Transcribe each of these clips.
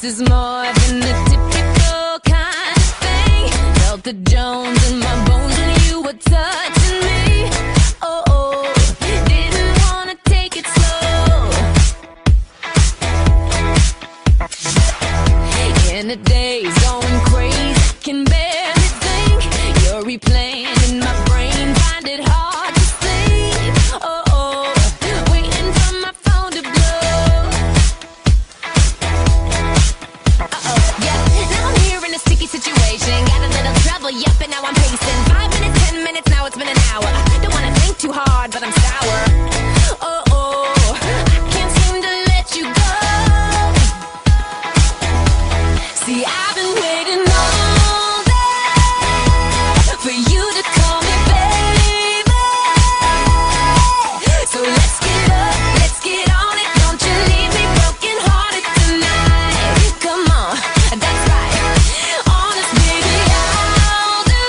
This is more than the typical kind of thing. Felt the Jones in my bones when you were touching me. Oh, oh, didn't wanna take it slow. And the day's going crazy, can barely think. You're replaying in my brain, find it hard to sleep. Oh, oh, waiting for my phone to blow. Uh-oh, yeah, now I'm here in a sticky situation. Got a little trouble, yep, and now I'm pacing. 5 minutes, 10 minutes, now it's been an hour. Don't wanna think too hard, but I'm sour. Oh, oh, I can't seem to let you go. See, I've been waiting all day for you to call me baby. So let's get up, let's get on it. Don't you leave me broken hearted tonight. Come on, that's right. Honest, baby, I'll do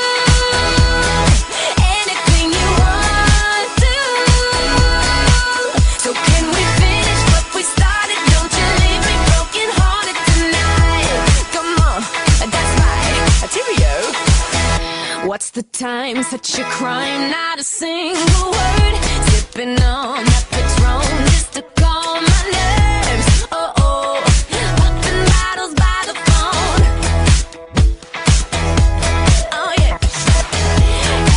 anything you want to. So can we finish what we started? Don't you leave me broken hearted tonight. Come on, that's right. Cheerio. What's the time? Such a crime, not a single word. Sipping on that Patron just to calm my nerves. Oh, oh, popping bottles by the phone. Oh, yeah.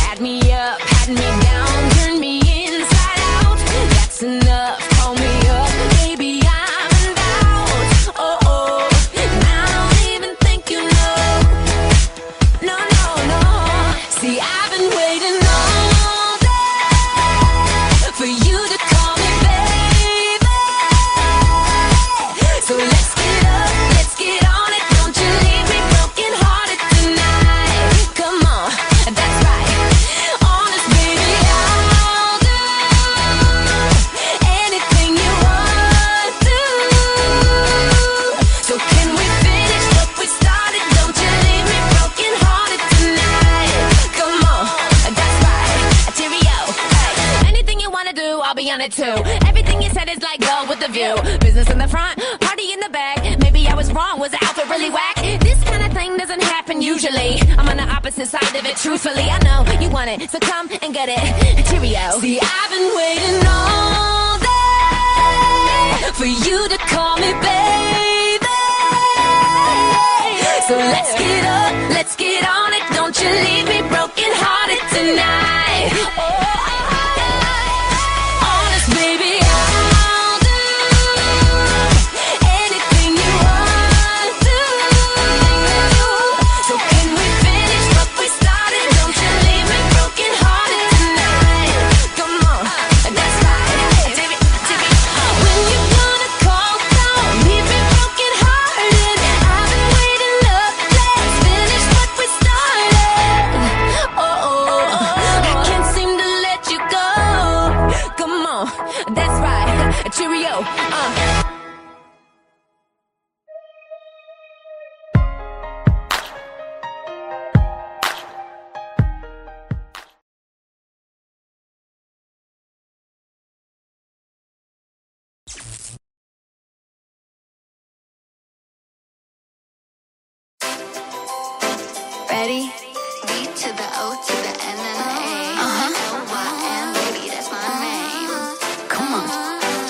Had me up, had me down, turned me inside out. That's enough, call me up, baby, I'm in doubt. Oh, oh, and I don't even think you know. No, no, no. See, I've been waiting all day for you to call me baby. So let's get up, let's get on it. Don't you leave me broken hearted tonight. Come on, that's right. Honest, baby, I'll do anything you want to. So can we finish what we started? Don't you leave me broken hearted tonight. Come on, that's right. Cheerio. Hey, anything you wanna do, I'll be on it too. Everything you said is like go with the view. Business in the front, party in the back. Maybe I was wrong, was the outfit really whack? This kind of thing doesn't happen usually. I'm on the opposite side of it, truthfully. I know you want it, so come and get it. Cheerio. See, I've been waiting all day for you to call me baby. So let's get up, let's get on it. Don't you leave me broken hearted tonight. Honest, baby, I'll do anything you want to. So can we finish what we started? Don't you leave me broken hearted tonight. Come on, that's right. When you gonna call, don't leave me broken hearted. I've been waiting up, let's finish what we started. Oh, oh, oh, I can't seem to let you go. Come on, that's right. Cheerio. Ready? B to the O to the N and the A. L-Y-N, baby, that's my name. Come on,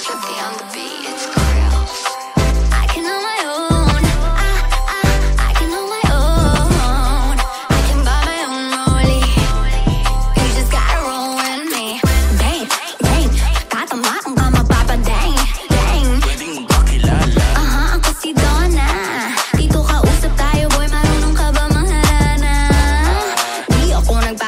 Trippy on the beat, it's Krill. I can on my own. I can on my own. I can buy my own rollie. You just gotta roll with me. Dang, dang, got the mountain, got my papa, dang, dang. Ang kasidona. Dito ka usap tayo, boy, marunong ka ba maharana? Di ako nagpa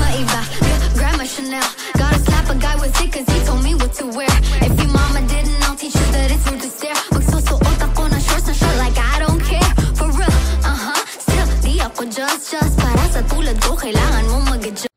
Maiba, Grandma Chanel. Gotta slap a guy with it cause he told me what to wear. If your mama didn't, I'll teach you that it's rude to stare. Magsusuot ako ng shorts na short like I don't care. For real, still, di ako just para sa tulad ko, kailangan mo mag-adjust.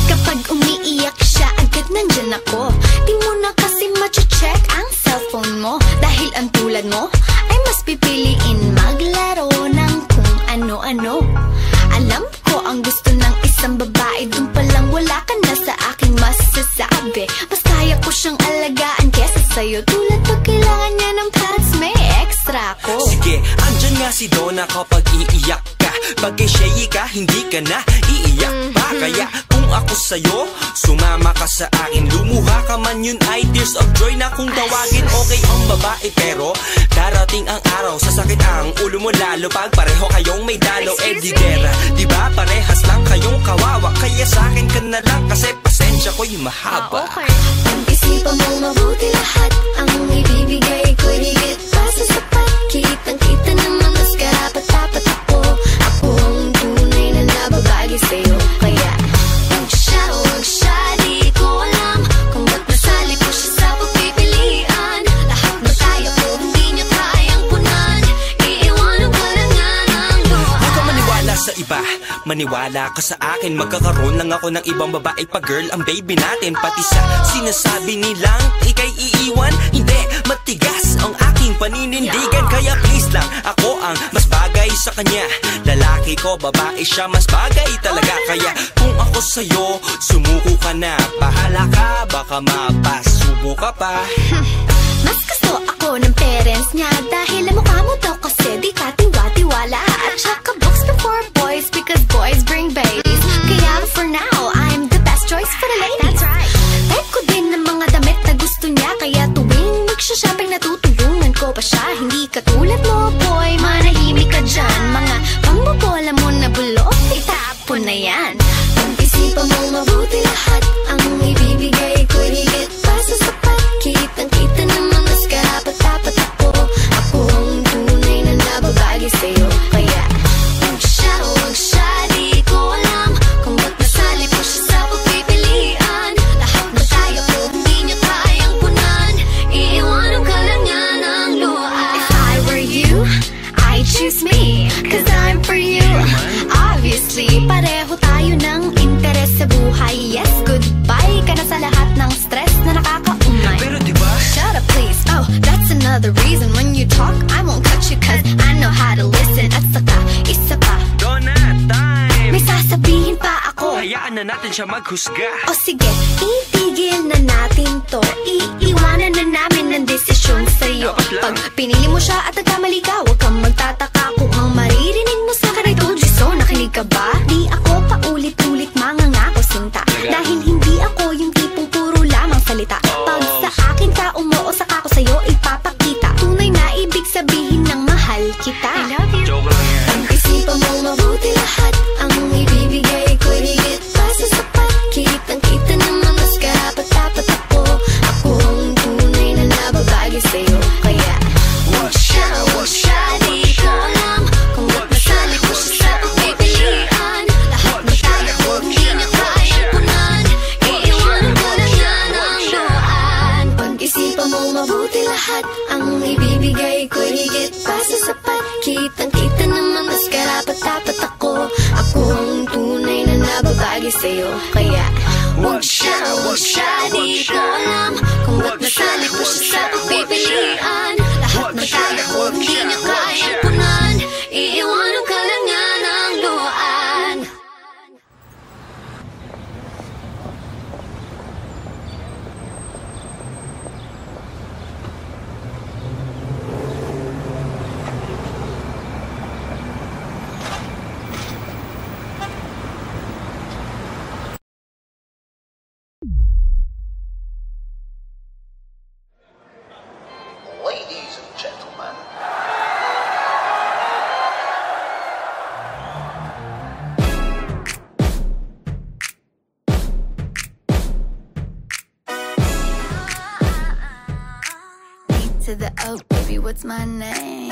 Kapag umiiyak siya, agad nandyan ako. Di mo na kasi mache-check ang cellphone mo. Dahil ang tulad mo ay mas pipiliin maglaro ng kung ano-ano. Alam ko ang gusto ng isang babae, dun palang wala ka na sa aking masasabi. Mas kaya ko siyang alagaan kesa sa'yo. Tulad pag kailangan niya ng pads, may extra ko. Sige, andyan nga si Donna kapag iiyak ka. Pag kay Shay ka, hindi ka na iiyak pa. Kaya kung ako sa'yo, sumama ka sa akin. Lumuha ka man, yun ay tears of joy na kung tawagin. Okay ang babae pero darating ang araw, sasakit ang ulo mo lalo pag pareho kayong may dalaw. Eh di gera, di ba parehas lang kayong kawawa. Kaya sa akin ka na lang kasi pasensya ko'y mahaba. Pag-isipan mo mabuti lahat, ang ibibigay ko'y higit pa sa sapat. Kitang-kita naman mas karapat-dapat ako. Ako ang tunay na nababagi sa'yo. Kaya huwag siya, di ko alam kung ba't nasali ko siya sa pagpipilian. Lahat ba tayo ko hindi niya kayang punan? Iiwanan ka na nga ng doon. Huwag ka maniwala sa iba, maniwala ka sa akin. Magkakaroon lang ako ng ibang babae pa girl, ang baby natin. Pati sa sinasabi nilang ika'y iiwan, hindi, matigas ang aking aking paninindigan. Kaya please lang, ako ang mas bagay sa kanya. Lalaki ko, babae siya, mas bagay talaga. Kaya kung ako sa'yo, sumuko ka na. Bahala ka, baka mapasubo ka pa. Mas gusto ako ng parents niya dahil ang mukha mo daw kasi di ka tiwa-tiwala. At saka books before boys because boys bring babies. Kaya for now, I'm the best choice for the ladies. That's right. Type ko din ng mga damit na gusto niya. Kaya tuwing magsha-shopping natutulungan ko pa siya. Hindi katulad mo boy, manahimik ka dyan. Mga pangbobola mo na bulok, itapon na yan. Pag-isipan mo mabuti lahat ang ibibigay ko higit pa sa sapat. Kitang-kita naman mas karapat-dapat ako. Ako ang tunay na nababagi sa'yo. Kaya huwag siya, di ko alam kung ba't nasali po siya sa pagpipilian. Lahat ba tayo kung hindi niya kayang punan? Iiwanan ka lang niya ng luhaan. If I were you, I'd choose me, cause I'm for you. Obviously, pareho tayo ng interes sa buhay. Yes, goodbye ka na sa lahat ng stress na nakakaumay. Pero diba? Shut up please, oh, that's another reason. When you talk, I won't cut you cause I know how to listen. At saka, isa pa, Donut time! may sasabihin pa ako. Hayaan na natin siya maghusga. O sige, itigil na natin to. Iiwanan na namin ng desisyon sa'yo. Dapat lang. Pag pinili mo siya at nagkamali ka, huwag kang magtataka kung ang maririnig mo sa akin ay told you so. Nakinig ka ba? Di ako paulit-ulit mangangako sinta. Dahil hindi ako yung tipong puro lamang salita. Pag sa akin ka umuo, saka ko sa'yo ipapakita. Tunay na ibig sabihin ng mahal kita. I love you. Joke lang yan. Pag-isipan mo mabuti lahat ang ibibigay ko higit pa sa sapat. Kitang-kita naman mas karapat-dapat ako. Ako ang tunay na nababagi sa'yo. Kaya huwag siya, di ko alam kung ba't nasali ko siya sa pagpipilian. Lahat ba tayo kung hindi niya kayang punan? Iiwanan ko lang niya ng luhaan. Pag-isipan mo mabuti lahat ang ibibigay ko higit pa sa sapat. Kitang-kita naman mas karapat-dapat ako. Ako ang tunay na nababagi sa'yo. Kaya huwag siya, di ko alam kung ba't nasali ko siya sa pagpipilian. Lahat ba tayo kung hindi niya kayang punan? Iiwanan ka lang niya ng luhaan. Ladies and gentlemen, To the O, baby, what's my name?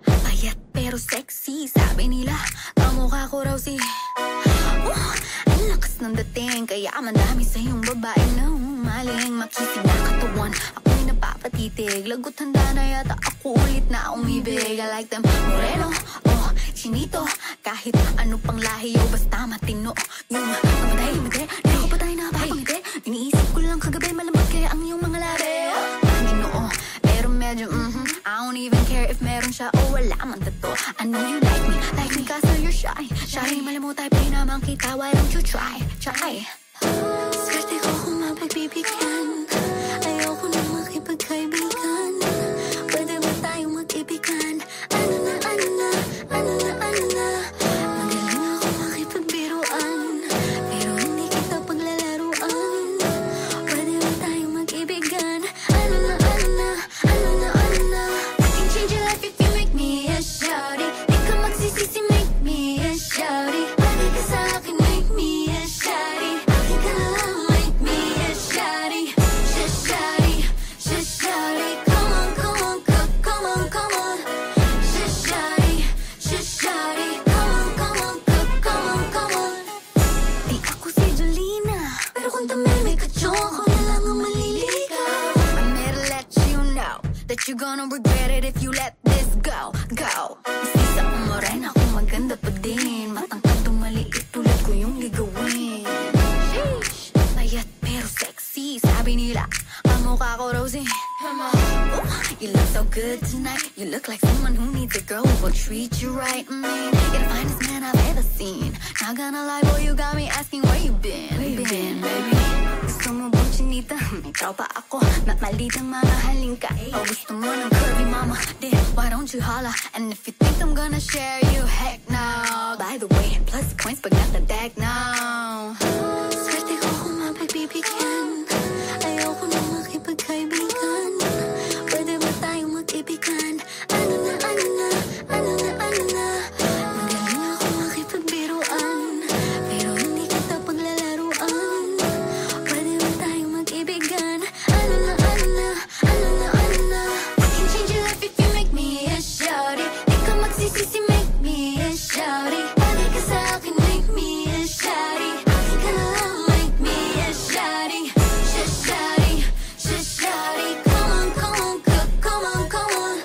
Payat pero sexy, sabi nila kamukha ko raw si ang lakas ng dating, kaya madami sa iyong babae na maling makisig na katawan. Ako'y napapatitig, lagot handa na yata ako ulit na umibig. I like them moreno, oh, chinito, kahit ano pang lahi o basta matino. Yung mamatay, hindi ko pa tayo napapangiti. Iniisip ko lang kagabi malambot kaya ang iyong mga labi. Pero medyo I don't even care if meron siya o wala man to. I know you like me kaso you're shy. Shy, malamot tayo pa naman kita. Why don't you try? Swerte ko kung mapagbibigyan. Ayoko na makipagkaibigan. Pwede ba tayong mag-ibigan? Ano na magaling ako makipagbiruan, pero hindi kita paglalaruan. Pwede ba tayong mag-ibigan? Ano na I can change your life if you make me a shawty. Di ka magsisisi, make me a shawty. Pwede ka sa akin, make me a shawty. Akin ka na lang, make me a shawty. Shawty. Come on, come on. Shawty. Come on. Di ako si Jolina, pero kung tumimik ka, ako na lang ang maliligaw. I'm here to let you know that you're gonna regret it if you let this go. Isa akong morena, kung maganda pa din. Matangkad maliit, tulad ko yung ligawin. Payat pero sexy, sabi nila kamukha ko Rosie. Ilang so good tonight. You look like someone who needs a girl who will treat you right. You're the finest man I've ever seen. Not gonna lie, boy, you got me asking where you been. Where you been, baby? Gusto mo bang chinita? May tropa ako, malitang mga halingka. O gusto mo ng curvy mama? Then why don't you holla? And if you think I'm gonna share you, heck no. By the way, plus points but not the deck now. Swerte ko kung mapagbibigyan. Ayoko na makipagkaibigan. Pwede ba tayong mag-ibigan? Ano na, ano na, ano na, ano na. Magaling ako makipagbiruan, pero hindi kita paglalaruan. Pwede ba tayong mag-ibigan? Ano na, ano na, ano na, ano na. I can change your life if you make me a shawty. Di ka magsisisi, make me a shawty. Bagay ka sa akin, make me a shawty. Akin ka na lang, make me a shawty. Shawty, shawty. Come on, come on, come on, come on.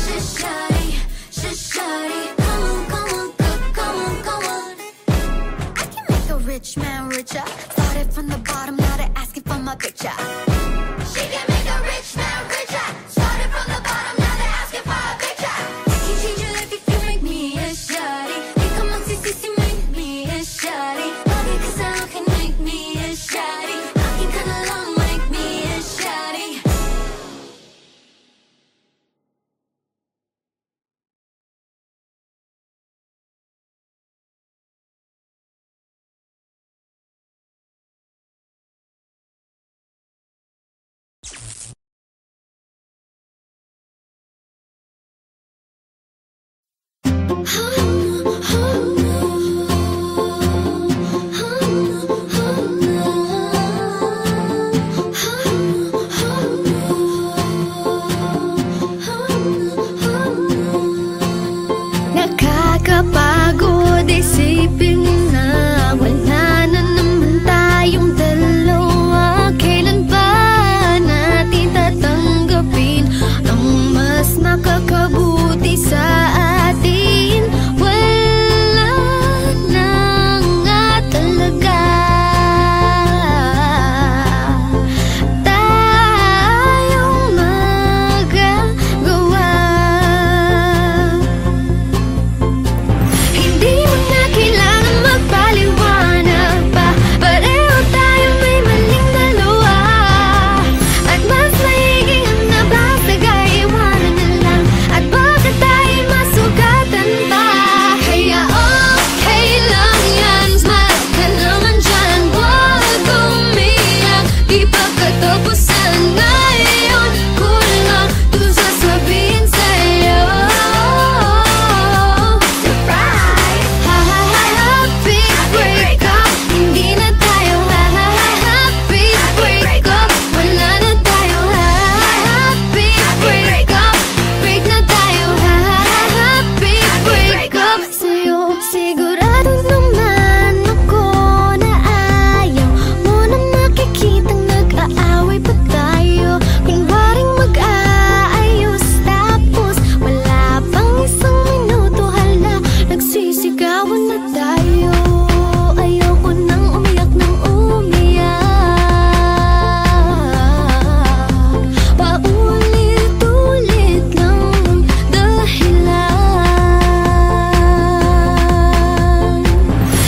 Shawty, shawty. Come on, come on, come on, come on. I can make a rich man richer. Started from the bottom, now they're asking for my picture. She can make a rich man richer. Started from the bottom, now they're asking for a picture. Can change your life if you make me a shawty. Di ka magsisisi, make me a shawty. Bagay ka sa akin, make me a shawty. Akin ka na lang, make me a shawty. Nakakapagod isipin na wala na naman tayong dalawa. Kailan ba natin tatanggapin ang mas makakabuti sa atin? Wala na nga talaga tayong magagawa. Hindi mo na kailangan magpaliwanag pa. Pareho tayo may maling dalawa. At mas maiging ang nabasag ay iwanan na lang. At baka tayo masugatan pa. Kaya okay lang yan, smile ka naman dyan. Huwag umiyak, di pa katapusan. Ngayon ko lang ito sasabihin sa'yo. Surprise! Happy breakup. Hindi na tayo happy breakup. Wala na tayo happy breakup. Break na tayo happy breakup. Sa'yo sigurado naman ako na ayaw mo na makikitang nag-aaway pa tayo. Kunwaring mag-aayos tapos wala pang isang minuto, hala, nagsisigawan na tayo. Ayoko nang umiyak ng umiyak. Paulit-ulit lang ang dahilan.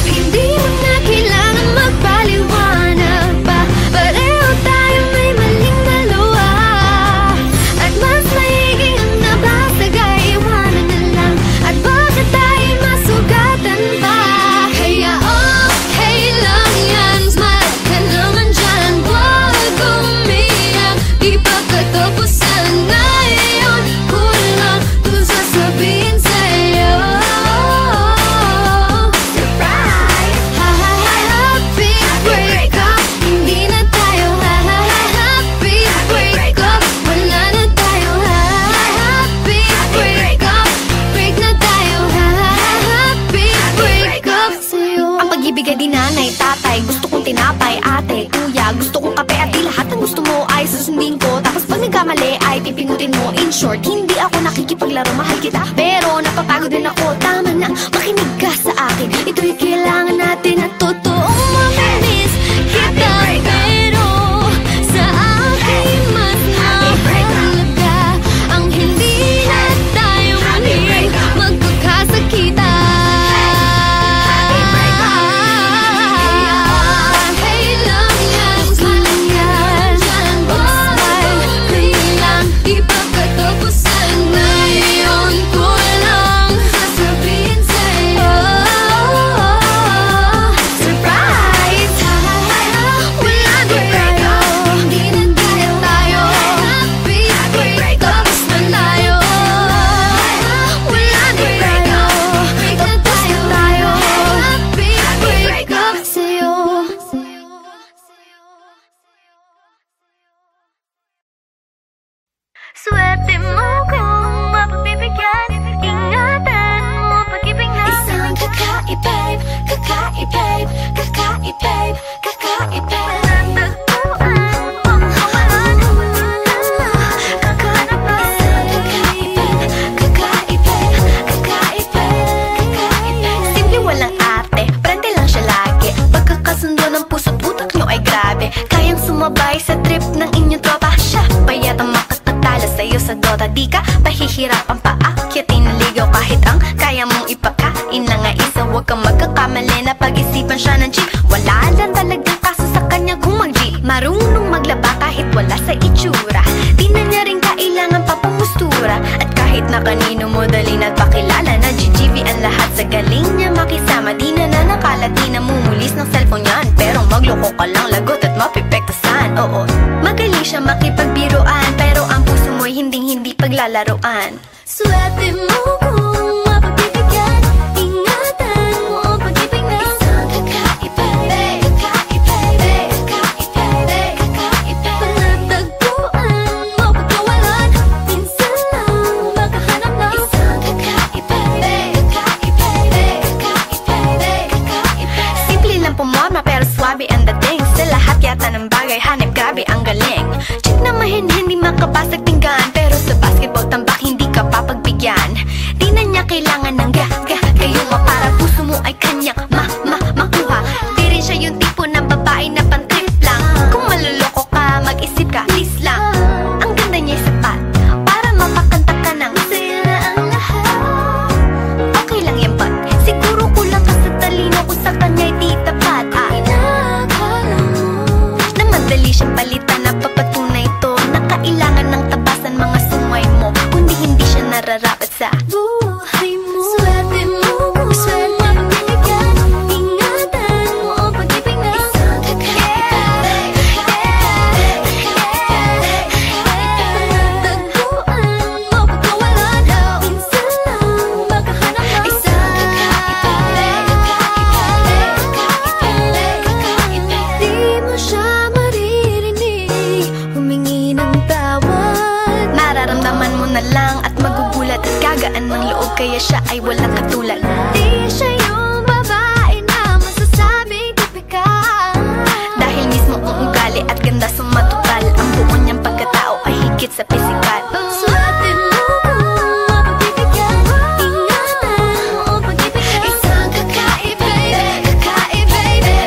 Hindi mo na kailangan magpaliwanag pa. Pareho tayo may maling dalawa. At mas maiging ang nabasag ay iwanan na lang. At baka tayo masugatan pa. Kaya okay lang yan, smile ka naman dyan. Huwag umiyak, di pa katapusan. Ngayon ko lang ito sasabihin sa'yo. Surprise! Happy breakup. Hindi na tayo happy breakup. Wala na tayo happy breakup. Break na tayo happy breakup. Sa'yo ang pag-ibig ay di nanay, tatay. Gusto kong tinapay, ate, kuya. Gusto kong kape at di lahat ng gusto mo ay susundin ko. Tapos pag nagkamali ay pipingutin mo. In short, hindi ako nakikipaglaro, mahal kita, pero napapagod din ako. Tama na, makinig ka sa akin. Ito'y kailangan natin at totoong mamiss kita. Pero sa akin mas mahalaga ang Huwag kang magkakamali na pag-isipan siya ng cheap. Wala lang talagang kaso sa kanya kung mag-jeep. Marunong maglaba kahit wala sa itsura. Di na niya rin kailangan pa pumustura. At kahit na kanino mo dali nagpakilala na GGV ang lahat sa galing niya makisama. Di na nakala, di na mumulis ng cellphone yan. Pero magloko ka lang, lagot at mapipektasan. Oo, magaling siya makipagbiruan, pero ang puso mo'y hinding-hindi paglalaroan. Swerte mo kung mapagbibigyan. Ingatan mo ang pag-ibig na isang kakaiba, kakaiba, kakaiba, kakaiba. Palatagpuan mo pagkawalan. Minsan lang makahanap ng isang kakaiba, kakaiba, kakaiba, kakaiba. Simple lang pumorma pero swabe ang dating. Sa lahat yata ng bagay hanip, grabe ang galing. Chick na mahin-hindi makabasag tinggan, pero sa basketball tambak hindi ka papagbigyan. Di na niya kailangan ng gayuma para puso mo ay kanyang makuha. Di rin siya yung tipo ng babae na pantrip lang. Kung maluloko ka, mag-isip ka, please lang. Ang ganda niya sapat para mapakanta ka ng masaya na ang lahat. Okay lang yan ba? Siguro kulang ka sa talino kung sa kanya'y di tapat. Inakala mo na madali siyang palitan na papatunay ito na kailangan ng tabasan mga sungay mo. Kundi hindi siya nararapat sa buhay mo. Swerte mo kung swerte binigyan. Ingatan mo ang pag-ibig na isang kakaiba, palatagpuan mo pagkawalan. Minsan lang makahanap ng isang kakaiba, kakaiba. Di mo siya maririnig humingi ng tawad. Mararamdaman mo na lang at magugulat at gagaan ng loob, kaya siya ay walang katulad. Di siya yung babae na masasabing tipikal, dahil mismo ang ugali at ganda sumatotal. Ang buo niyang pagkatao ay higit sa pisikal. Swerte mo kung mapagbibigyan. Ingatan mo ang pag-ibig na isang kakaiba, kakaiba,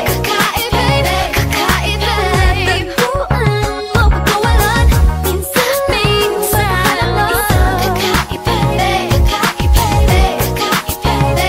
kakaiba, kakaiba. Palatagpuan mo pagkawalan. Minsan lang isang kakaiba, kakaiba, kakaiba.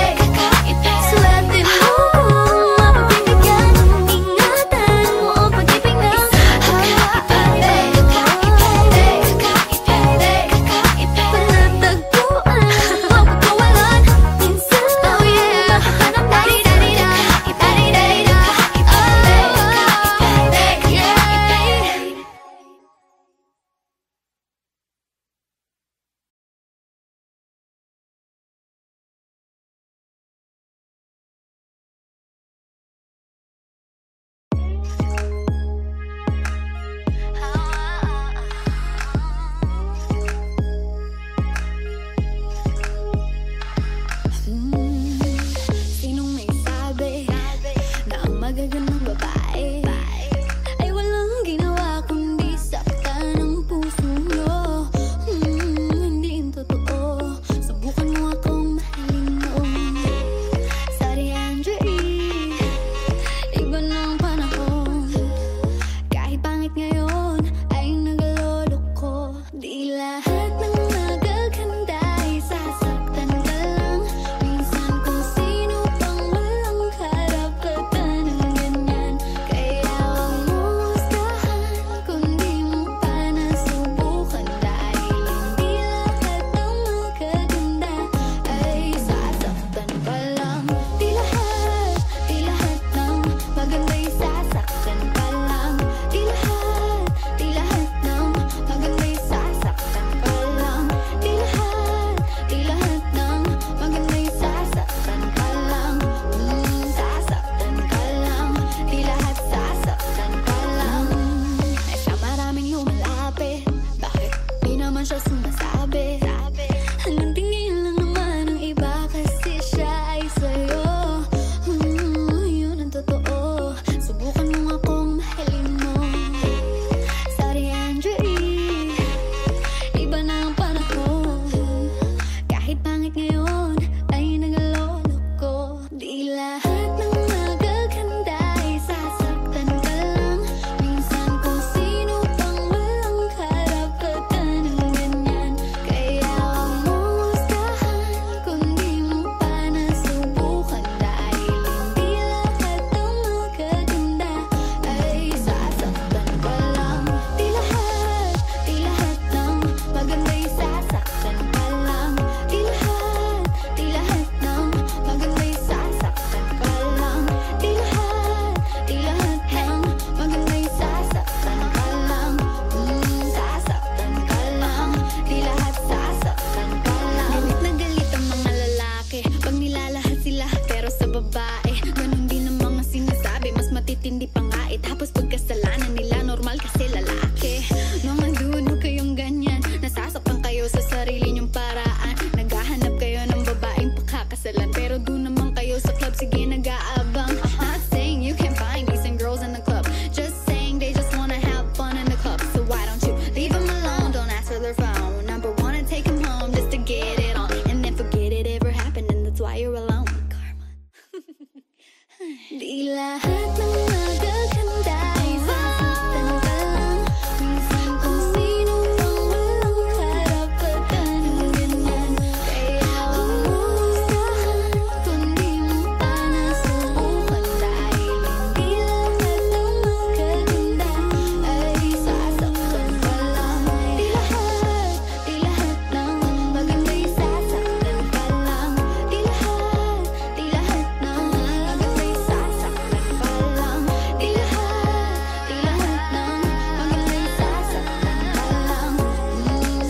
Di lahat ng magaganda ay sasaktan ka lang. Minsan kung sino pang walang karapatan ng ganyan. Kaya humustahan kung di mo pa nasubukan. Dahil hindi lahat ng magaganda ay sasaktan ka lang. Di lahat ng maganda'y sasaktan ka lang. Di lahat ng maganda'y sasaktan ka lang. Di lahat ng maganda'y sasaktan ka lang.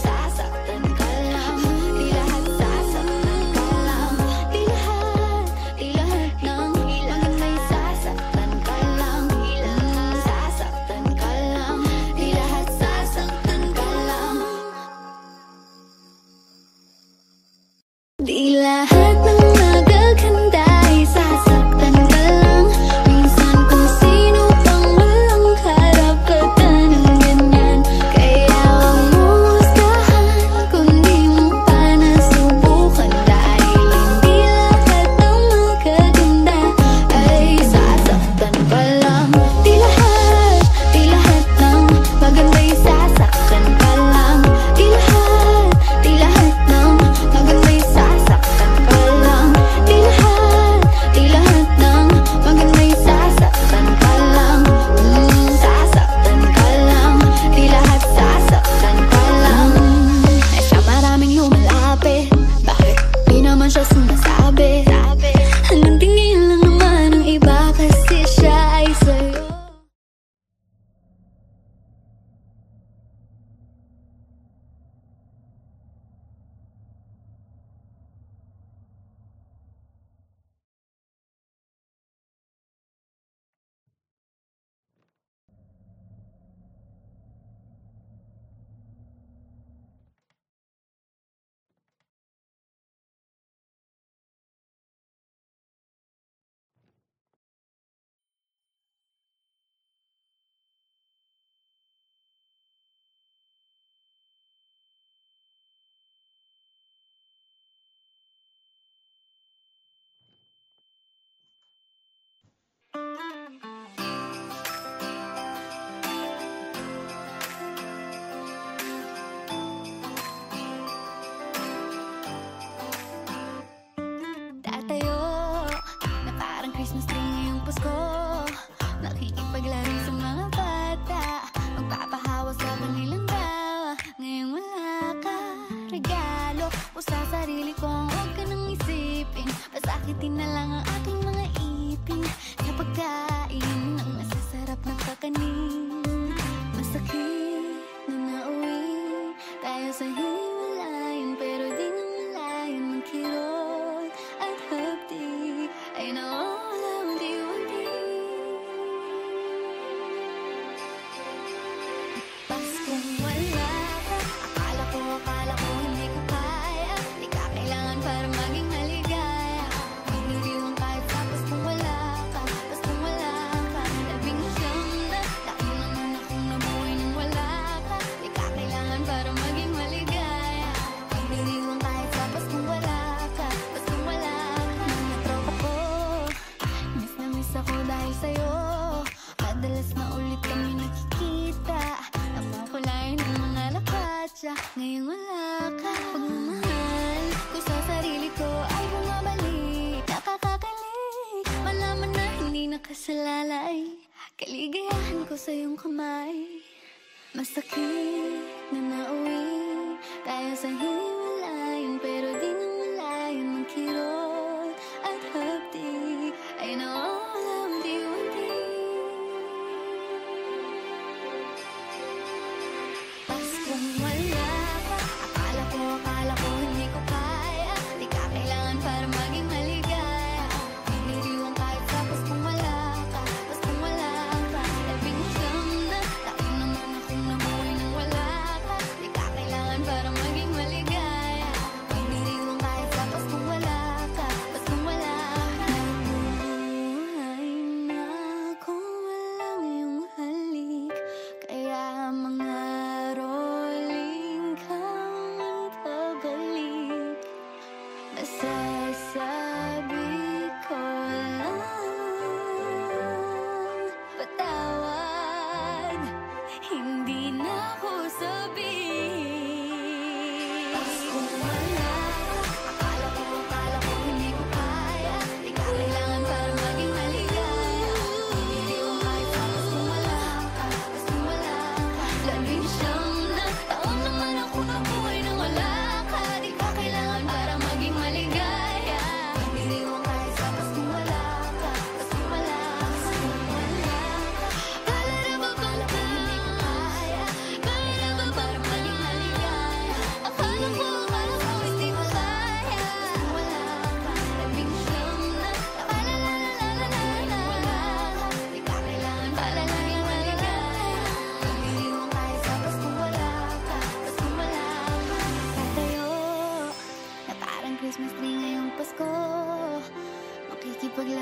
Sasaktan ka lang. Di lahat sasaktan ka lang. Di lahat ng maganda'y sasaktan ka lang. Sasaktan ka lang. Di lahat sasaktan ka lang. Di lahat ng magaganda ay sasaktan ka lang. Minsan kung sino pang walang karapatan ng ganyan. Kaya humustahan kung di mo pa nasubukan. Dahil hindi lahat ng magaganda ay sasaktan ka lang. Di lahat ng maganda'y sasaktan ka lang. Di lahat ng maganda'y sasaktan ka lang. Di lahat ng maganda'y sasaktan ka lang. Sasaktan ka lang. Di lahat sasaktan ka lang. Ay sa maraming lumalapit, bakit di naman siya sumasabi? Hanggang tingin lang naman ng iba kasi siya ay sa'yo. Tatayo na parang Christmas tree ngayong Pasko. Nakikipaglaro sa mga bata, magpapahawa sa kanilang dawa. Ngayong wala ka, regalo ko sa sarili kong huwag ka nang isipin. Pasakitin na lang ang aking mga ipin sa pagkain ng masasarap na kakanin. Masakit na nauwi tayo sa hiwalayan, pero di na malayan ng kirot at hapdi ay nawawala unti-unti. Paskong wala ka, akala ko hindi ko kaya. Di ka kailangan para maging maligaya. Pag-iriwang kahit sa paskong wala ka, paskong wala ka. Labing siyam na taon naman akong nabuhay nang wala ka. Di ka kailangan para maging maligaya. Pag-iriwang kahit sa paskong wala ka, paskong wala ka. Mga tropa ko, miss na miss ako dahil sa'yo. Madalas na ulit kami nakikita, namukulayan ng mga lakatsa. Ngayong wala ka, pagmamahal ko sa sarili ko ay bumabalik. Nakakakalik, malaman na hindi nakasalalay. Kaligayahan ko sa iyong kamay. Masakit na nauwi tayo sa hiwalayan, pero di na malayan ng kirot at hapdi ay nawawala unti-unti. Paskong wala ka, akala ko hindi ko kaya. Di ka kailangan para maging maligaya. Pag-iriwang kahit sa paskong wala ka, paskong wala ka. Labing siyam na taon naman akong nabuhay nang wala ka. Di ka kailangan para maging maligaya. Pag-iriwang kahit sa paskong wala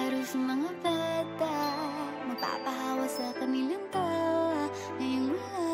Maglalaro sa mga bata, mapapahawa sa kanilang tawa. Ngayong wala